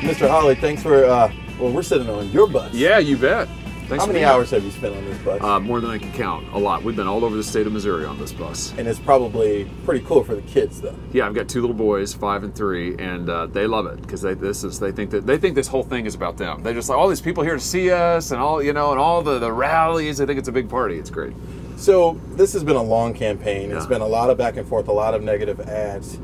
Mr. Hawley, thanks for, well, we're sitting on your bus. Yeah, you bet. Thanks. How many hours have you spent on this bus? More than I can count. A lot. We've been all over the state of Missouri on this bus. And it's probably pretty cool for the kids, though. Yeah, I've got two little boys, 5 and 3, and they love it because they think this whole thing is about them. They just like all these people here to see us, and all and all the rallies. They think it's a big party. It's great. So this has been a long campaign. Yeah. It's been a lot of back and forth, a lot of negative ads.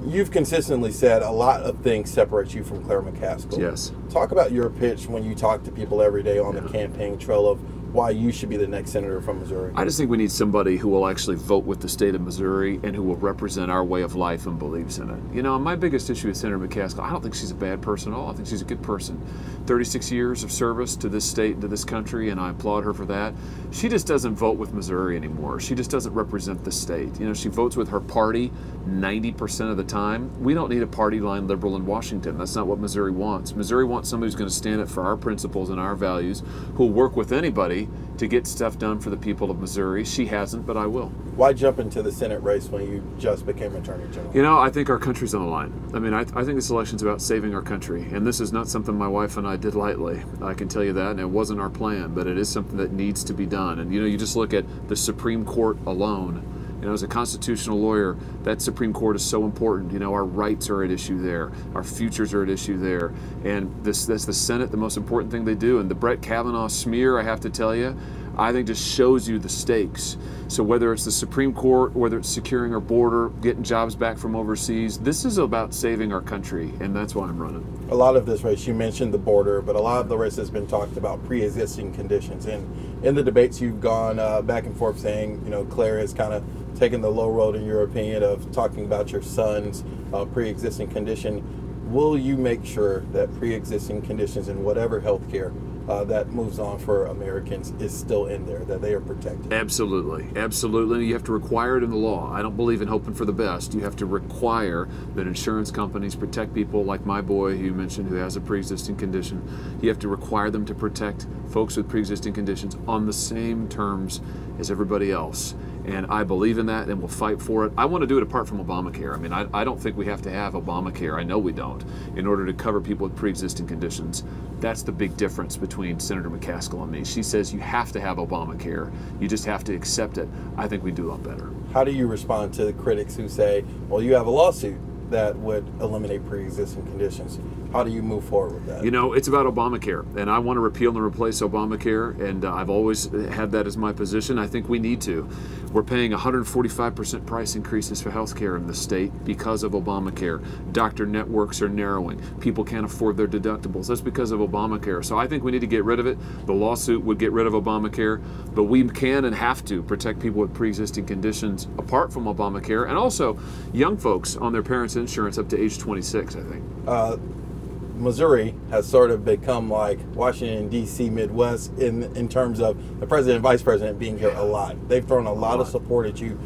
You've consistently said a lot of things separate you from Claire McCaskill. Yes. Talk about your pitch when you talk to people every day on the campaign trail of why you should be the next senator from Missouri. I just think we need somebody who will actually vote with the state of Missouri and who will represent our way of life and believes in it. You know, my biggest issue with Senator McCaskill, I don't think she's a bad person at all. I think she's a good person. 36 years of service to this state and to this country, and I applaud her for that. She just doesn't vote with Missouri anymore. She just doesn't represent the state. You know, she votes with her party 90% of the time. We don't need a party line liberal in Washington. That's not what Missouri wants. Missouri wants somebody who's going to stand up for our principles and our values, who will work with anybody to get stuff done for the people of Missouri. She hasn't, but I will. Why jump into the Senate race when you just became Attorney General? You know, I think our country's on the line. I mean, I think this election's about saving our country, and this is not something my wife and I did lightly. I can tell you that, and it wasn't our plan, but it is something that needs to be done. And, you know, you just look at the Supreme Court alone. You know, as a constitutional lawyer, that Supreme Court is so important. You know, our rights are at issue there. Our futures are at issue there. And that's the Senate, the most important thing they do. And the Brett Kavanaugh smear, I have to tell you, I think just shows you the stakes. So whether it's the Supreme Court, whether it's securing our border, getting jobs back from overseas, this is about saving our country, and that's why I'm running. A lot of this race, you mentioned the border, but a lot of the race has been talked about pre-existing conditions. And in the debates, you've gone back and forth saying, you know, Claire has kind of taken the low road, in your opinion, of talking about your son's pre-existing condition. Will you make sure that pre-existing conditions in whatever health care that moves on for Americans is still in there, that they are protected? Absolutely. Absolutely. You have to require it in the law. I don't believe in hoping for the best. You have to require that insurance companies protect people like my boy who you mentioned who has a pre-existing condition. You have to require them to protect folks with pre-existing conditions on the same terms as everybody else. And I believe in that and will fight for it. I want to do it apart from Obamacare. I mean, I don't think we have to have Obamacare. I know we don't, in order to cover people with pre-existing conditions. That's the big difference between Senator McCaskill and me. She says you have to have Obamacare. You just have to accept it. I think we do a lot better. How do you respond to the critics who say, well, you have a lawsuit that would eliminate pre-existing conditions? How do you move forward with that? You know, it's about Obamacare, and I want to repeal and replace Obamacare, and I've always had that as my position. I think we need to. We're paying 145% price increases for health care in the state because of Obamacare. Doctor networks are narrowing. People can't afford their deductibles. That's because of Obamacare. So I think we need to get rid of it. The lawsuit would get rid of Obamacare, but we can and have to protect people with pre-existing conditions apart from Obamacare, and also young folks on their parents' insurance up to age 26, I think. Missouri has sort of become like Washington, D.C., Midwest in terms of the president and vice president being here a lot. They've thrown a lot of support at you.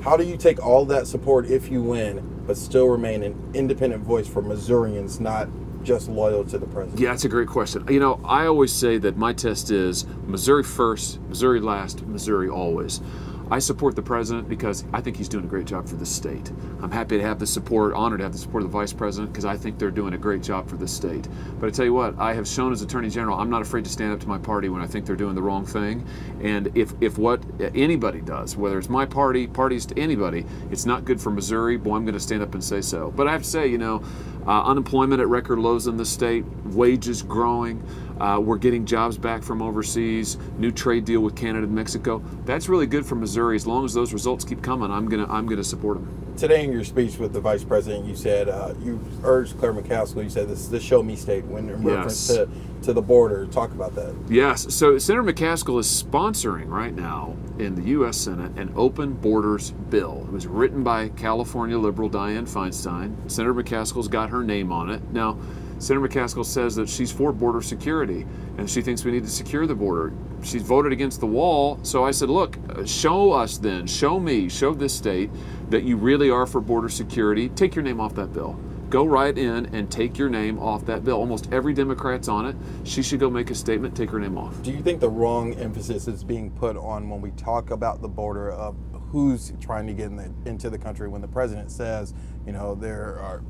How do you take all that support if you win, but still remain an independent voice for Missourians, not just loyal to the president? Yeah, that's a great question. You know, I always say that my test is Missouri first, Missouri last, Missouri always. I support the president because I think he's doing a great job for the state. I'm happy to have the support, honored to have the support of the vice president because I think they're doing a great job for the state. But I tell you what, I have shown as Attorney General, I'm not afraid to stand up to my party when I think they're doing the wrong thing. And if what anybody does, whether it's my party, parties to anybody, it's not good for Missouri, boy, I'm going to stand up and say so. But I have to say, you know, unemployment at record lows in the state, wages growing. We're getting jobs back from overseas, new trade deal with Canada and Mexico. That's really good for Missouri. As long as those results keep coming, I'm gonna support them. Today in your speech with the vice president, you said you urged Claire McCaskill. You said this is the show me state when in reference to the border. Talk about that. Yes. So Senator McCaskill is sponsoring right now in the U.S. Senate an open borders bill. It was written by California liberal Dianne Feinstein. Senator McCaskill's got her name on it. Now, Senator McCaskill says that she's for border security and she thinks we need to secure the border. She's voted against the wall. So I said, look, show us then, show me, show this state that you really are for border security. Take your name off that bill. Go right in and take your name off that bill. Almost every Democrat's on it. She should go make a statement, take her name off. Do you think the wrong emphasis is being put on when we talk about the border of who's trying to get into the country when the president says, you know, there are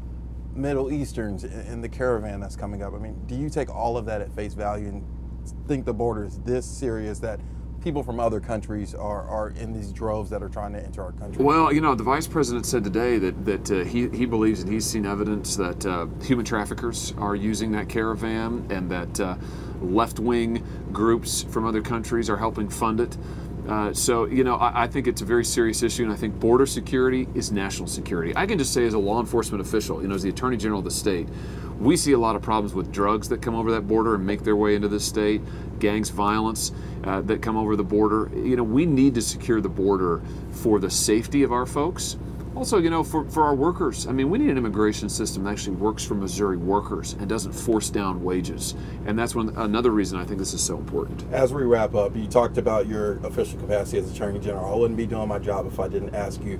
Middle Easterns in the caravan that's coming up. I mean, do you take all of that at face value and think the border is this serious that people from other countries are in these droves that are trying to enter our country? Well, you know, the vice president said today that he believes and he's seen evidence that human traffickers are using that caravan, and that left-wing groups from other countries are helping fund it. So, you know, I think it's a very serious issue, and I think border security is national security. I can just say, as a law enforcement official, you know, as the Attorney General of the state, we see a lot of problems with drugs that come over that border and make their way into this state, gangs, violence that come over the border. You know, we need to secure the border for the safety of our folks. Also, you know, for our workers. I mean, we need an immigration system that actually works for Missouri workers and doesn't force down wages. And that's another reason I think this is so important. As we wrap up, you talked about your official capacity as Attorney General. I wouldn't be doing my job if I didn't ask you,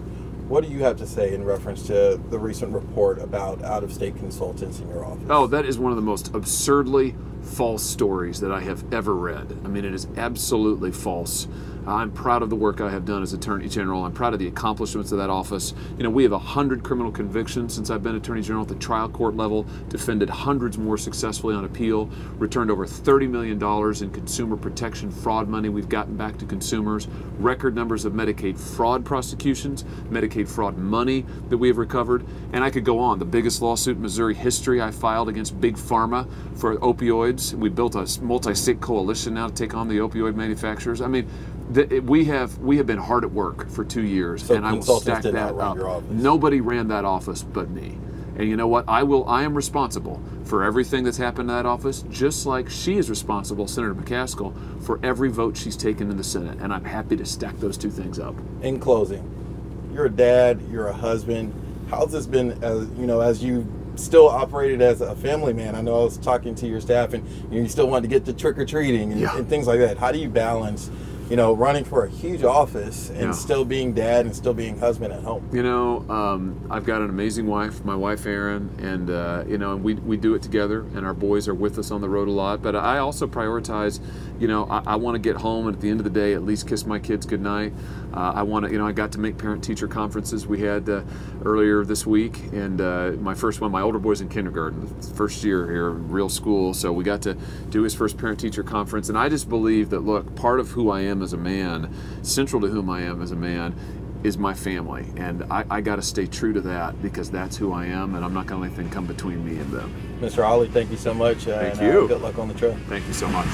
what do you have to say in reference to the recent report about out-of-state consultants in your office? Oh, that is one of the most absurdly false stories that I have ever read. I mean, it is absolutely false. I'm proud of the work I have done as Attorney General. I'm proud of the accomplishments of that office. You know, we have 100 criminal convictions since I've been Attorney General at the trial court level, defended hundreds more successfully on appeal, returned over $30 million in consumer protection fraud money we've gotten back to consumers, record numbers of Medicaid fraud prosecutions, Medicaid fraud money that we have recovered, and I could go on. The biggest lawsuit in Missouri history I filed against Big Pharma for opioids. We built a multi-state coalition now to take on the opioid manufacturers. I mean, we have been hard at work for 2 years, so and I will stack that up. Nobody ran that office but me. And you know what? I am responsible for everything that's happened in that office, just like she is responsible, Senator McCaskill, for every vote she's taken in the Senate. And I'm happy to stack those two things up. In closing, you're a dad, you're a husband. How's this been, as you still operated as a family man? I know I was talking to your staff, and you still wanted to get to trick-or-treating and things like that. How do you balance, running for a huge office and still being dad and still being husband at home? You know, I've got an amazing wife, my wife Erin, and and we do it together, and our boys are with us on the road a lot. But I also prioritize, I want to get home and at the end of the day at least kiss my kids goodnight. I want to, I got to make parent-teacher conferences we had earlier this week, and my first one, my older boy's in kindergarten, first year here, real school, so we got to do his first parent-teacher conference. And I just believe that, look, part of who I am as a man, central to whom I am as a man, is my family, and I got to stay true to that, because that's who I am, and I'm not going to let anything come between me and them. Mr. Hawley, thank you so much. Thank you. Good luck on the trail. Thank you so much.